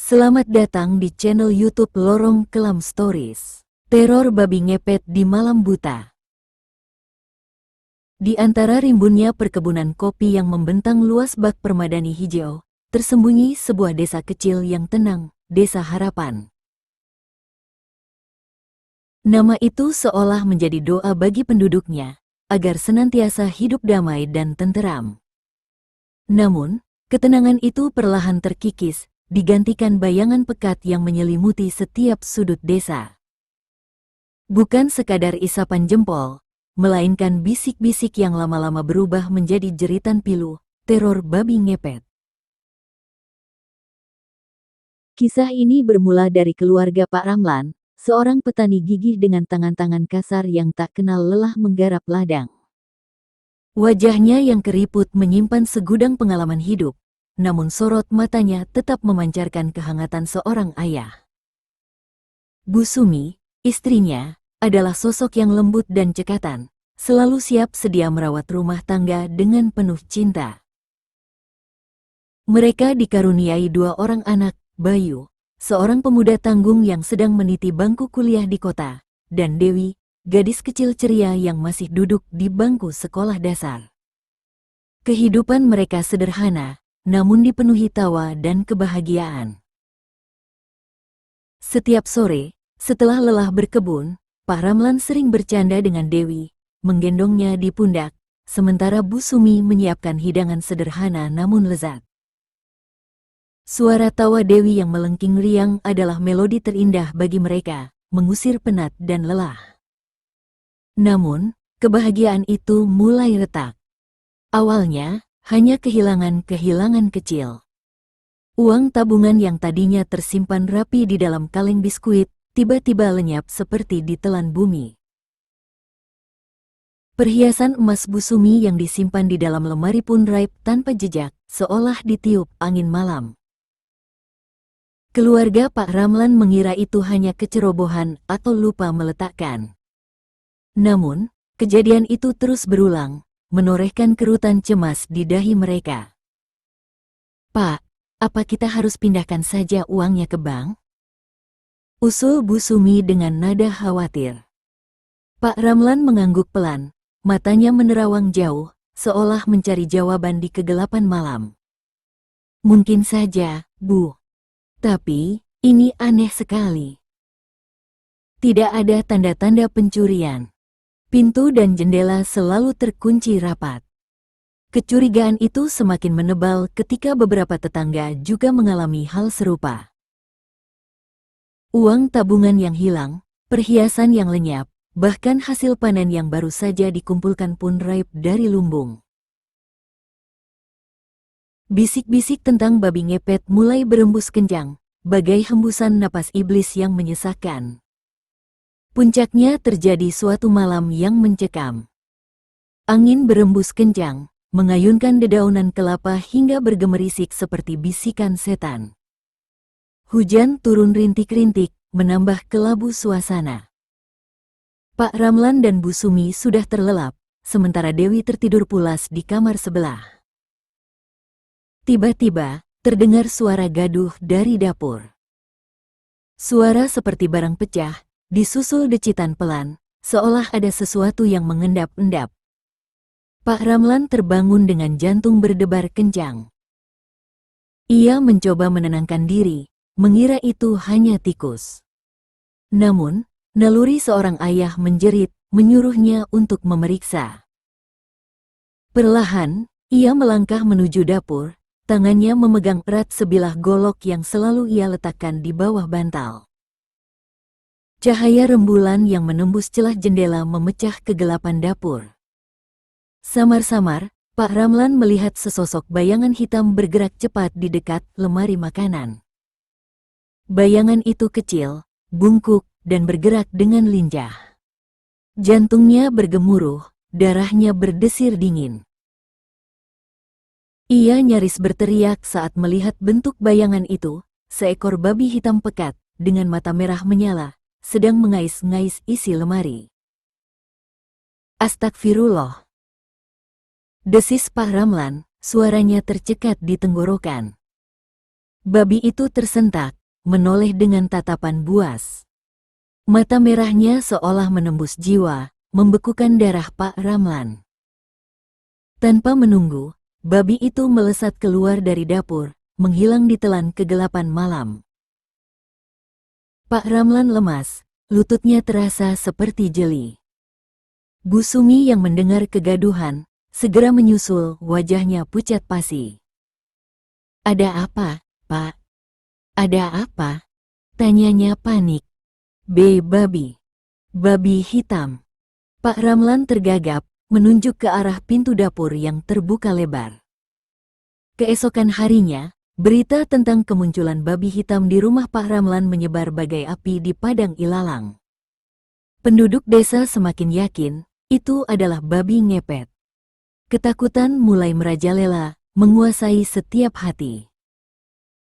Selamat datang di channel YouTube Lorong Kelam Stories. Teror babi ngepet di malam buta. Di antara rimbunnya perkebunan kopi yang membentang luas bak permadani hijau, tersembunyi sebuah desa kecil yang tenang, Desa Harapan. Nama itu seolah menjadi doa bagi penduduknya, agar senantiasa hidup damai dan tenteram. Namun, ketenangan itu perlahan terkikis, digantikan bayangan pekat yang menyelimuti setiap sudut desa. Bukan sekadar isapan jempol, melainkan bisik-bisik yang lama-lama berubah menjadi jeritan pilu, teror babi ngepet. Kisah ini bermula dari keluarga Pak Ramlan, seorang petani gigih dengan tangan-tangan kasar yang tak kenal lelah menggarap ladang. Wajahnya yang keriput menyimpan segudang pengalaman hidup, namun sorot matanya tetap memancarkan kehangatan seorang ayah. Bu Sumi, istrinya, adalah sosok yang lembut dan cekatan, selalu siap sedia merawat rumah tangga dengan penuh cinta. Mereka dikaruniai dua orang anak, Bayu, seorang pemuda tanggung yang sedang meniti bangku kuliah di kota, dan Dewi, gadis kecil ceria yang masih duduk di bangku sekolah dasar. Kehidupan mereka sederhana, namun dipenuhi tawa dan kebahagiaan. Setiap sore, setelah lelah berkebun, Pak Ramlan sering bercanda dengan Dewi, menggendongnya di pundak, sementara Bu Sumi menyiapkan hidangan sederhana namun lezat. Suara tawa Dewi yang melengking riang adalah melodi terindah bagi mereka, mengusir penat dan lelah. Namun, kebahagiaan itu mulai retak. Awalnya, hanya kehilangan kecil. Uang tabungan yang tadinya tersimpan rapi di dalam kaleng biskuit, tiba-tiba lenyap seperti ditelan bumi. Perhiasan emas Bu Sumi yang disimpan di dalam lemari pun raib tanpa jejak, seolah ditiup angin malam. Keluarga Pak Ramlan mengira itu hanya kecerobohan atau lupa meletakkan. Namun, kejadian itu terus berulang, menorehkan kerutan cemas di dahi mereka. "Pak, apa kita harus pindahkan saja uangnya ke bank?" usul Bu Sumi dengan nada khawatir. Pak Ramlan mengangguk pelan, matanya menerawang jauh, seolah mencari jawaban di kegelapan malam. "Mungkin saja, Bu. Tapi, ini aneh sekali. Tidak ada tanda-tanda pencurian. Pintu dan jendela selalu terkunci rapat." Kecurigaan itu semakin menebal ketika beberapa tetangga juga mengalami hal serupa. Uang tabungan yang hilang, perhiasan yang lenyap, bahkan hasil panen yang baru saja dikumpulkan pun raib dari lumbung. Bisik-bisik tentang babi ngepet mulai berembus kencang, bagai hembusan napas iblis yang menyesakkan. Puncaknya terjadi suatu malam yang mencekam. Angin berembus kencang, mengayunkan dedaunan kelapa hingga bergemerisik seperti bisikan setan. Hujan turun rintik-rintik, menambah kelabu suasana. Pak Ramlan dan Bu Sumi sudah terlelap, sementara Dewi tertidur pulas di kamar sebelah. Tiba-tiba, terdengar suara gaduh dari dapur. Suara seperti barang pecah, disusul decitan pelan, seolah ada sesuatu yang mengendap-endap. Pak Ramlan terbangun dengan jantung berdebar kencang. Ia mencoba menenangkan diri, mengira itu hanya tikus. Namun, naluri seorang ayah menjerit, menyuruhnya untuk memeriksa. Perlahan, ia melangkah menuju dapur, tangannya memegang erat sebilah golok yang selalu ia letakkan di bawah bantal. Cahaya rembulan yang menembus celah jendela memecah kegelapan dapur. Samar-samar, Pak Ramlan melihat sesosok bayangan hitam bergerak cepat di dekat lemari makanan. Bayangan itu kecil, bungkuk, dan bergerak dengan lincah. Jantungnya bergemuruh, darahnya berdesir dingin. Ia nyaris berteriak saat melihat bentuk bayangan itu, seekor babi hitam pekat, dengan mata merah menyala, sedang mengais-ngais isi lemari. "Astagfirullah," desis Pak Ramlan, suaranya tercekat di tenggorokan. Babi itu tersentak, menoleh dengan tatapan buas. Mata merahnya seolah menembus jiwa, membekukan darah Pak Ramlan. Tanpa menunggu, babi itu melesat keluar dari dapur, menghilang ditelan kegelapan malam. Pak Ramlan lemas, lututnya terasa seperti jeli. Bu Sumi yang mendengar kegaduhan, segera menyusul, wajahnya pucat pasi. "Ada apa, Pak? Ada apa?" tanyanya panik. Babi. Babi hitam." Pak Ramlan tergagap, menunjuk ke arah pintu dapur yang terbuka lebar. Keesokan harinya, berita tentang kemunculan babi hitam di rumah Pak Ramlan menyebar bagai api di padang ilalang. Penduduk desa semakin yakin, itu adalah babi ngepet. Ketakutan mulai merajalela, menguasai setiap hati.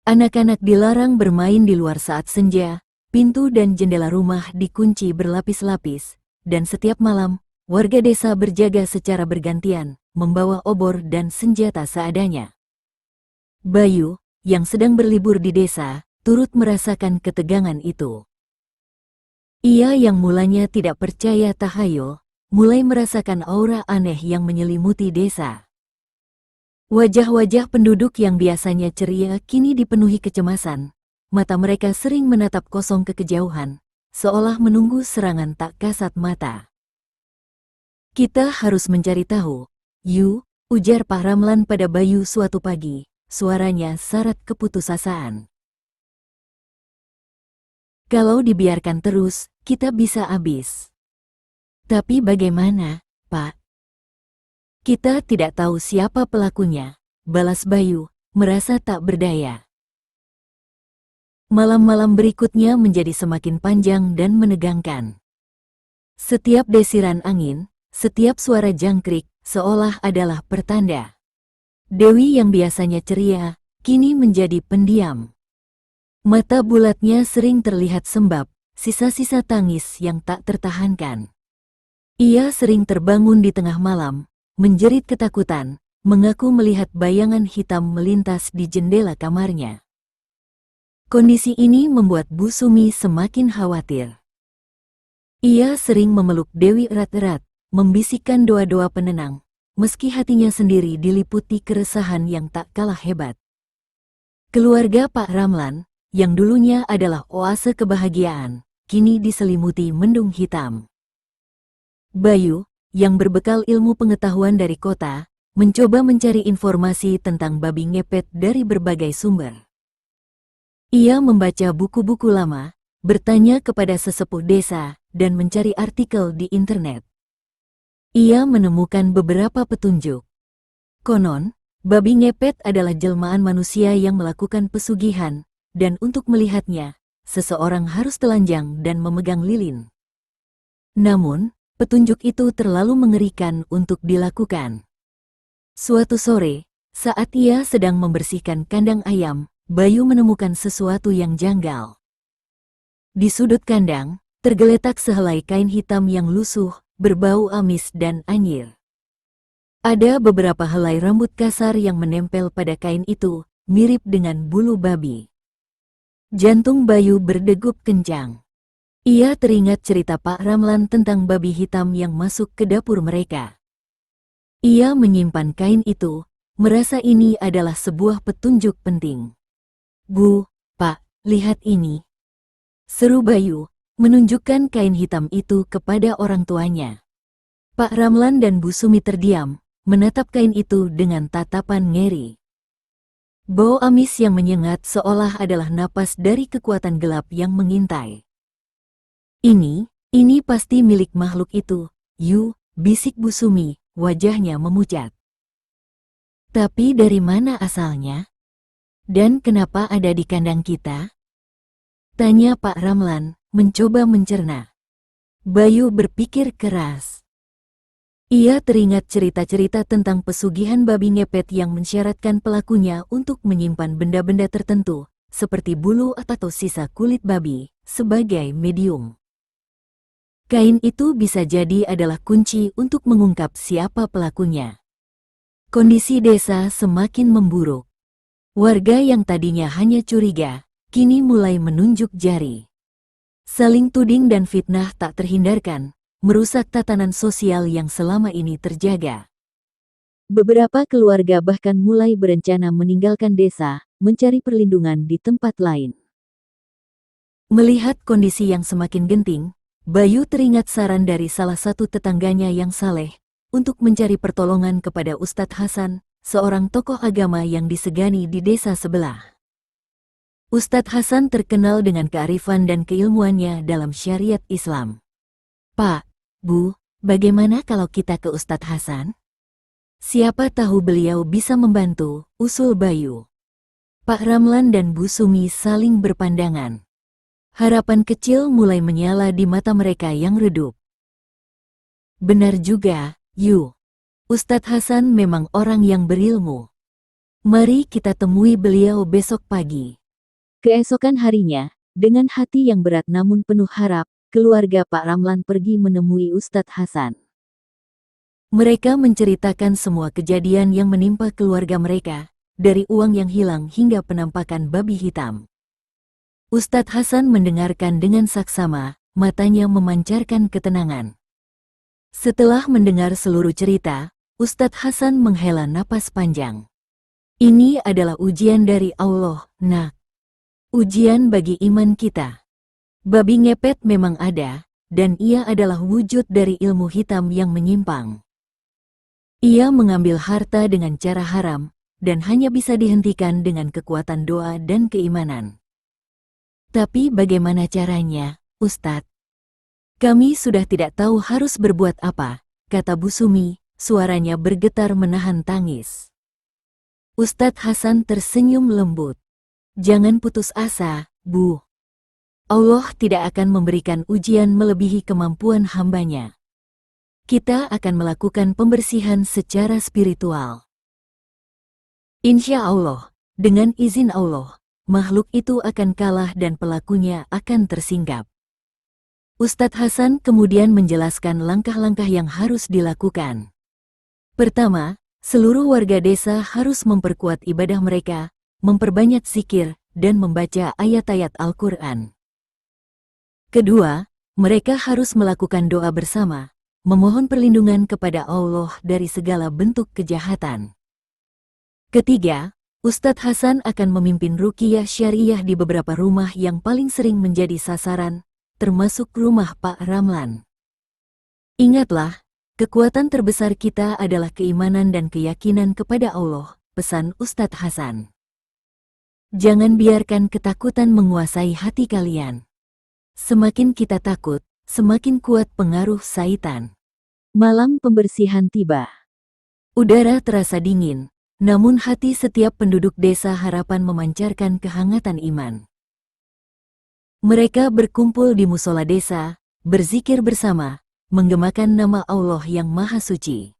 Anak-anak dilarang bermain di luar saat senja, pintu dan jendela rumah dikunci berlapis-lapis, dan setiap malam, warga desa berjaga secara bergantian, membawa obor dan senjata seadanya. Bayu, yang sedang berlibur di desa, turut merasakan ketegangan itu. Ia yang mulanya tidak percaya tahayul, mulai merasakan aura aneh yang menyelimuti desa. Wajah-wajah penduduk yang biasanya ceria kini dipenuhi kecemasan. Mata mereka sering menatap kosong ke kejauhan, seolah menunggu serangan tak kasat mata. "Kita harus mencari tahu, Yu," ujar Pak Ramlan pada Bayu suatu pagi, suaranya syarat keputusasaan. "Kalau dibiarkan terus, kita bisa habis." "Tapi bagaimana, Pak? Kita tidak tahu siapa pelakunya," balas Bayu, merasa tak berdaya. Malam-malam berikutnya menjadi semakin panjang dan menegangkan. Setiap desiran angin, setiap suara jangkrik, seolah adalah pertanda. Dewi yang biasanya ceria, kini menjadi pendiam. Mata bulatnya sering terlihat sembab, sisa-sisa tangis yang tak tertahankan. Ia sering terbangun di tengah malam, menjerit ketakutan, mengaku melihat bayangan hitam melintas di jendela kamarnya. Kondisi ini membuat Bu Sumi semakin khawatir. Ia sering memeluk Dewi erat-erat, membisikkan doa-doa penenang, meski hatinya sendiri diliputi keresahan yang tak kalah hebat. Keluarga Pak Ramlan, yang dulunya adalah oase kebahagiaan, kini diselimuti mendung hitam. Bayu, yang berbekal ilmu pengetahuan dari kota, mencoba mencari informasi tentang babi ngepet dari berbagai sumber. Ia membaca buku-buku lama, bertanya kepada sesepuh desa, dan mencari artikel di internet. Ia menemukan beberapa petunjuk. Konon, babi ngepet adalah jelmaan manusia yang melakukan pesugihan, dan untuk melihatnya, seseorang harus telanjang dan memegang lilin. Namun, petunjuk itu terlalu mengerikan untuk dilakukan. Suatu sore, saat ia sedang membersihkan kandang ayam, Bayu menemukan sesuatu yang janggal. Di sudut kandang, tergeletak sehelai kain hitam yang lusuh, berbau amis dan anyir. Ada beberapa helai rambut kasar yang menempel pada kain itu, mirip dengan bulu babi. Jantung Bayu berdegup kencang. Ia teringat cerita Pak Ramlan tentang babi hitam yang masuk ke dapur mereka. Ia menyimpan kain itu, merasa ini adalah sebuah petunjuk penting. "Bu, Pak, lihat ini," seru Bayu, menunjukkan kain hitam itu kepada orang tuanya. Pak Ramlan dan Bu Sumi terdiam, menatap kain itu dengan tatapan ngeri. Bau amis yang menyengat seolah adalah napas dari kekuatan gelap yang mengintai. Ini pasti milik makhluk itu, Yu," bisik Bu Sumi, wajahnya memucat. "Tapi dari mana asalnya? Dan kenapa ada di kandang kita?" tanya Pak Ramlan, mencoba mencerna. Bayu berpikir keras. Ia teringat cerita-cerita tentang pesugihan babi ngepet yang mensyaratkan pelakunya untuk menyimpan benda-benda tertentu, seperti bulu atau sisa kulit babi, sebagai medium. Kain itu bisa jadi adalah kunci untuk mengungkap siapa pelakunya. Kondisi desa semakin memburuk. Warga yang tadinya hanya curiga, kini mulai menunjuk jari. Saling tuding dan fitnah tak terhindarkan, merusak tatanan sosial yang selama ini terjaga. Beberapa keluarga bahkan mulai berencana meninggalkan desa, mencari perlindungan di tempat lain. Melihat kondisi yang semakin genting, Bayu teringat saran dari salah satu tetangganya yang saleh untuk mencari pertolongan kepada Ustadz Hasan, seorang tokoh agama yang disegani di desa sebelah. Ustadz Hasan terkenal dengan kearifan dan keilmuannya dalam syariat Islam. "Pak, Bu, bagaimana kalau kita ke Ustadz Hasan? Siapa tahu beliau bisa membantu," usul Bayu. Pak Ramlan dan Bu Sumi saling berpandangan. Harapan kecil mulai menyala di mata mereka yang redup. "Benar juga, Yu. Ustadz Hasan memang orang yang berilmu. Mari kita temui beliau besok pagi." Keesokan harinya, dengan hati yang berat namun penuh harap, keluarga Pak Ramlan pergi menemui Ustadz Hasan. Mereka menceritakan semua kejadian yang menimpa keluarga mereka, dari uang yang hilang hingga penampakan babi hitam. Ustadz Hasan mendengarkan dengan saksama, matanya memancarkan ketenangan. Setelah mendengar seluruh cerita, Ustadz Hasan menghela napas panjang. "Ini adalah ujian dari Allah, Nak. Ujian bagi iman kita. Babi ngepet memang ada, dan ia adalah wujud dari ilmu hitam yang menyimpang. Ia mengambil harta dengan cara haram, dan hanya bisa dihentikan dengan kekuatan doa dan keimanan. Tapi bagaimana caranya, Ustadz? Kami sudah tidak tahu harus berbuat apa," kata Bu Sumi, suaranya bergetar menahan tangis. Ustadz Hasan tersenyum lembut. "Jangan putus asa, Bu. Allah tidak akan memberikan ujian melebihi kemampuan hambanya. Kita akan melakukan pembersihan secara spiritual. Insya Allah, dengan izin Allah, makhluk itu akan kalah dan pelakunya akan tersingkap." Ustadz Hasan kemudian menjelaskan langkah-langkah yang harus dilakukan. Pertama, seluruh warga desa harus memperkuat ibadah mereka, memperbanyak zikir, dan membaca ayat-ayat Al-Quran. Kedua, mereka harus melakukan doa bersama, memohon perlindungan kepada Allah dari segala bentuk kejahatan. Ketiga, Ustadz Hasan akan memimpin ruqyah syariah di beberapa rumah yang paling sering menjadi sasaran, termasuk rumah Pak Ramlan. "Ingatlah, kekuatan terbesar kita adalah keimanan dan keyakinan kepada Allah," pesan Ustadz Hasan. "Jangan biarkan ketakutan menguasai hati kalian. Semakin kita takut, semakin kuat pengaruh syaitan." Malam pembersihan tiba. Udara terasa dingin, namun hati setiap penduduk desa Harapan memancarkan kehangatan iman. Mereka berkumpul di musola desa, berzikir bersama, menggemakan nama Allah yang Maha Suci.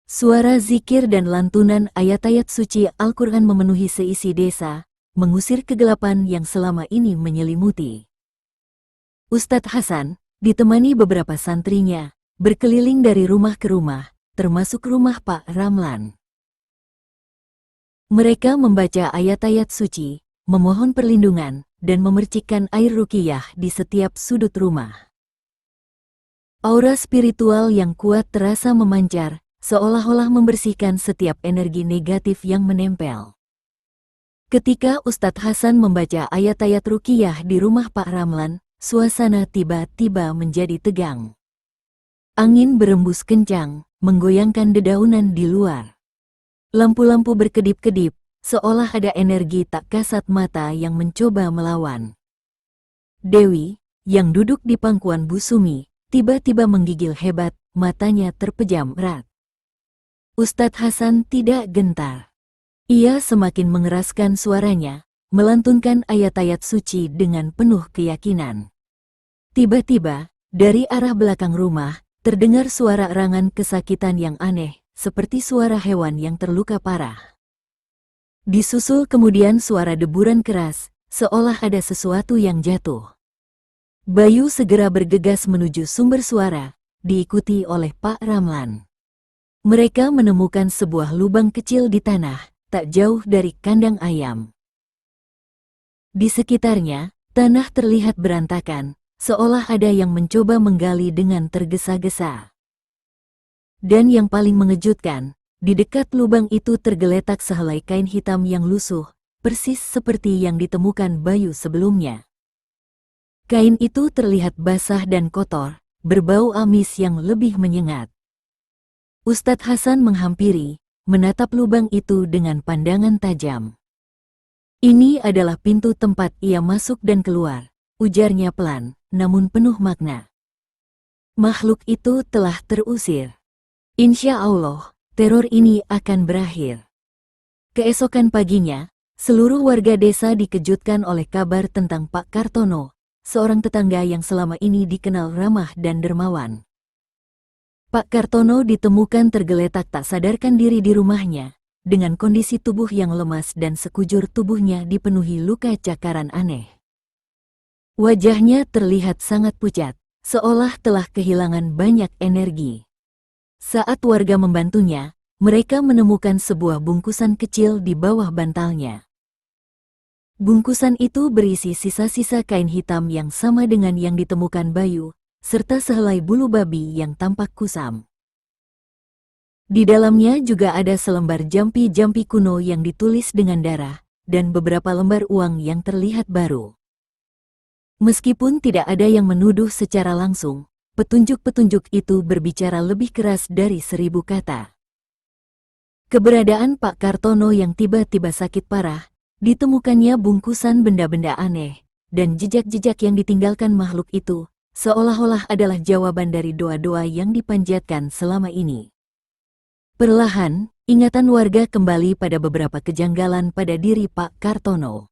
Suara zikir dan lantunan ayat-ayat suci Al-Quran memenuhi seisi desa, mengusir kegelapan yang selama ini menyelimuti. Ustadz Hasan, ditemani beberapa santrinya, berkeliling dari rumah ke rumah, termasuk rumah Pak Ramlan. Mereka membaca ayat-ayat suci, memohon perlindungan, dan memercikkan air ruqyah di setiap sudut rumah. Aura spiritual yang kuat terasa memancar, seolah-olah membersihkan setiap energi negatif yang menempel. Ketika Ustadz Hasan membaca ayat-ayat ruqyah di rumah Pak Ramlan, suasana tiba-tiba menjadi tegang. Angin berembus kencang, menggoyangkan dedaunan di luar. Lampu-lampu berkedip-kedip, seolah ada energi tak kasat mata yang mencoba melawan. Dewi, yang duduk di pangkuan Bu Sumi, tiba-tiba menggigil hebat, matanya terpejam erat. Ustadz Hasan tidak gentar. Ia semakin mengeraskan suaranya, melantunkan ayat-ayat suci dengan penuh keyakinan. Tiba-tiba, dari arah belakang rumah, terdengar suara erangan kesakitan yang aneh, seperti suara hewan yang terluka parah. Disusul kemudian suara deburan keras, seolah ada sesuatu yang jatuh. Bayu segera bergegas menuju sumber suara, diikuti oleh Pak Ramlan. Mereka menemukan sebuah lubang kecil di tanah, tak jauh dari kandang ayam. Di sekitarnya, tanah terlihat berantakan, seolah ada yang mencoba menggali dengan tergesa-gesa. Dan yang paling mengejutkan, di dekat lubang itu tergeletak sehelai kain hitam yang lusuh, persis seperti yang ditemukan Bayu sebelumnya. Kain itu terlihat basah dan kotor, berbau amis yang lebih menyengat. Ustadz Hasan menghampiri, menatap lubang itu dengan pandangan tajam. Ini adalah pintu tempat ia masuk dan keluar, ujarnya pelan, namun penuh makna. Makhluk itu telah terusir. Insya Allah, teror ini akan berakhir. Keesokan paginya, seluruh warga desa dikejutkan oleh kabar tentang Pak Kartono, seorang tetangga yang selama ini dikenal ramah dan dermawan. Pak Kartono ditemukan tergeletak tak sadarkan diri di rumahnya, dengan kondisi tubuh yang lemas dan sekujur tubuhnya dipenuhi luka cakaran aneh. Wajahnya terlihat sangat pucat, seolah telah kehilangan banyak energi. Saat warga membantunya, mereka menemukan sebuah bungkusan kecil di bawah bantalnya. Bungkusan itu berisi sisa-sisa kain hitam yang sama dengan yang ditemukan Bayu, serta sehelai bulu babi yang tampak kusam. Di dalamnya juga ada selembar jampi-jampi kuno yang ditulis dengan darah, dan beberapa lembar uang yang terlihat baru. Meskipun tidak ada yang menuduh secara langsung, petunjuk-petunjuk itu berbicara lebih keras dari 1000 kata. Keberadaan Pak Kartono yang tiba-tiba sakit parah, ditemukannya bungkusan benda-benda aneh, dan jejak-jejak yang ditinggalkan makhluk itu, seolah-olah adalah jawaban dari doa-doa yang dipanjatkan selama ini. Perlahan, ingatan warga kembali pada beberapa kejanggalan pada diri Pak Kartono.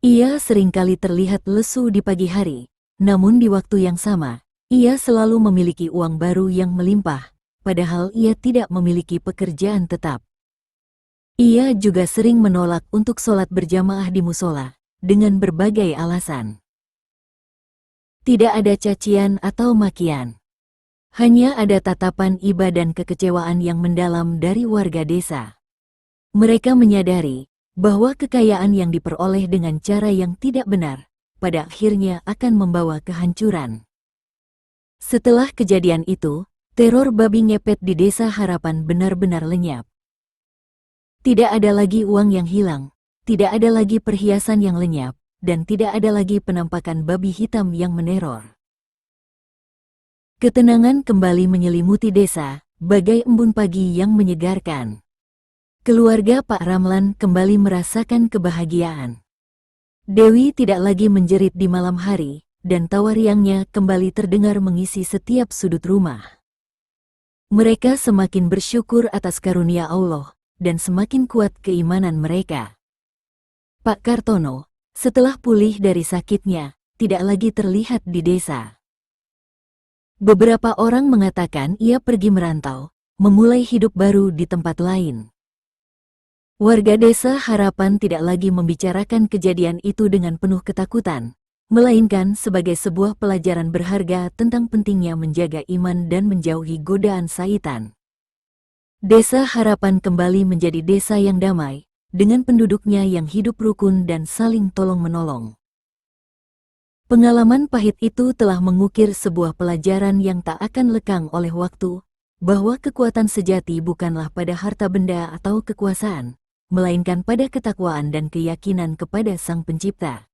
Ia seringkali terlihat lesu di pagi hari, namun di waktu yang sama, ia selalu memiliki uang baru yang melimpah, padahal ia tidak memiliki pekerjaan tetap. Ia juga sering menolak untuk sholat berjamaah di musola, dengan berbagai alasan. Tidak ada cacian atau makian. Hanya ada tatapan iba dan kekecewaan yang mendalam dari warga desa. Mereka menyadari bahwa kekayaan yang diperoleh dengan cara yang tidak benar, pada akhirnya akan membawa kehancuran. Setelah kejadian itu, teror babi ngepet di Desa Harapan benar-benar lenyap. Tidak ada lagi uang yang hilang, tidak ada lagi perhiasan yang lenyap, dan tidak ada lagi penampakan babi hitam yang meneror. Ketenangan kembali menyelimuti desa, bagai embun pagi yang menyegarkan. Keluarga Pak Ramlan kembali merasakan kebahagiaan. Dewi tidak lagi menjerit di malam hari, dan tawa riangnya kembali terdengar mengisi setiap sudut rumah. Mereka semakin bersyukur atas karunia Allah, dan semakin kuat keimanan mereka. Pak Kartono, setelah pulih dari sakitnya, tidak lagi terlihat di desa. Beberapa orang mengatakan ia pergi merantau, memulai hidup baru di tempat lain. Warga Desa Harapan tidak lagi membicarakan kejadian itu dengan penuh ketakutan, melainkan sebagai sebuah pelajaran berharga tentang pentingnya menjaga iman dan menjauhi godaan syaitan. Desa Harapan kembali menjadi desa yang damai, dengan penduduknya yang hidup rukun dan saling tolong-menolong. Pengalaman pahit itu telah mengukir sebuah pelajaran yang tak akan lekang oleh waktu, bahwa kekuatan sejati bukanlah pada harta benda atau kekuasaan, melainkan pada ketakwaan dan keyakinan kepada Sang Pencipta.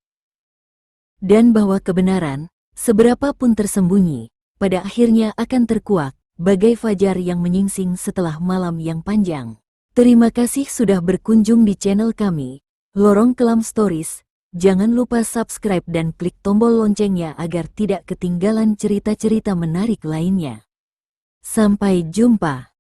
Dan bahwa kebenaran, seberapa pun tersembunyi, pada akhirnya akan terkuak, bagai fajar yang menyingsing setelah malam yang panjang. Terima kasih sudah berkunjung di channel kami, Lorong Kelam Stories. Jangan lupa subscribe dan klik tombol loncengnya agar tidak ketinggalan cerita-cerita menarik lainnya. Sampai jumpa.